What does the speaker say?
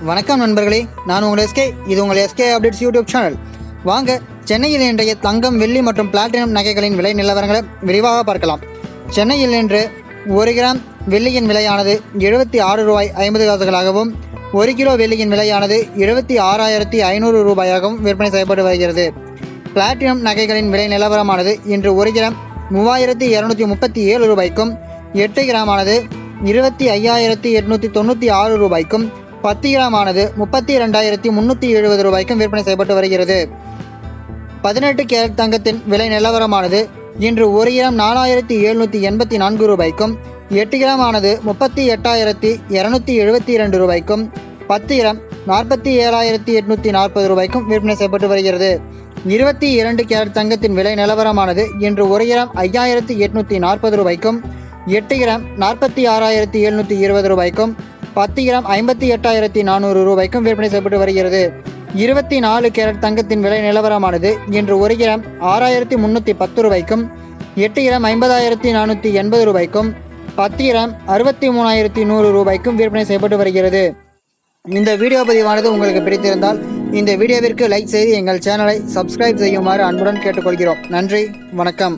வணக்கம் நண்பர்களே, நான் உங்கள் எஸ்கே. இது உங்கள் எஸ்கே அப்டேட்ஸ் யூடியூப் சேனல். வாங்க, சென்னையில் இன்றைய தங்கம், வெள்ளி மற்றும் பிளாட்டினம் நகைகளின் விலை நிலவரங்களை விரிவாக பார்க்கலாம். சென்னையில் இன்று 1 கிராம் வெள்ளியின் விலையானது 76 ரூபாய் 50 காசுகளாகவும், 1 கிலோ வெள்ளியின் விலையானது 76,500 ரூபாயாகவும் விற்பனை செய்யப்பட்டு வருகிறது. பிளாட்டினம் நகைகளின் விலை நிலவரமானது இன்று 1 கிராம் 3,237 ரூபாய்க்கும், 8 கிராமானது 25,896 ரூபாய்க்கும், 10 கிராமானது 32,370 ரூபாய்க்கும் விற்பனை செய்யப்பட்டு வருகிறது. 18 கேரட் தங்கத்தின் விலை நிலவரமானது இன்று 1 கிராம் 4,784 ரூபாய்க்கும், 8 கிராமானது 38,272 ரூபாய்க்கும், 10 கிராம் 47,840 ரூபாய்க்கும் விற்பனை செய்யப்பட்டு வருகிறது. 22 கேரட் தங்கத்தின் விலை நிலவரமானது இன்று 1 கிராம் 5,840 ரூபாய்க்கும், 8 கிராம் 46,720 ரூபாய்க்கும், 10 கிராம் 58,400 ரூபாய்க்கும் விற்பனை செய்யப்பட்டு வருகிறது. 24 கேரட் தங்கத்தின் விலை நிலவரமானது இன்று 1 கிராம் 6,310 ரூபாய்க்கும், 8 கிராம் 50,480 ரூபாய்க்கும், 10 கிராம் 63,100 ரூபாய்க்கும் விற்பனை செய்யப்பட்டு வருகிறது. இந்த வீடியோ பதிவானது உங்களுக்கு பிடித்திருந்தால் இந்த வீடியோவிற்கு லைக் செய்து எங்கள் சேனலை சப்ஸ்கிரைப் செய்யுமாறு அன்புடன் கேட்டுக்கொள்கிறோம். நன்றி, வணக்கம்.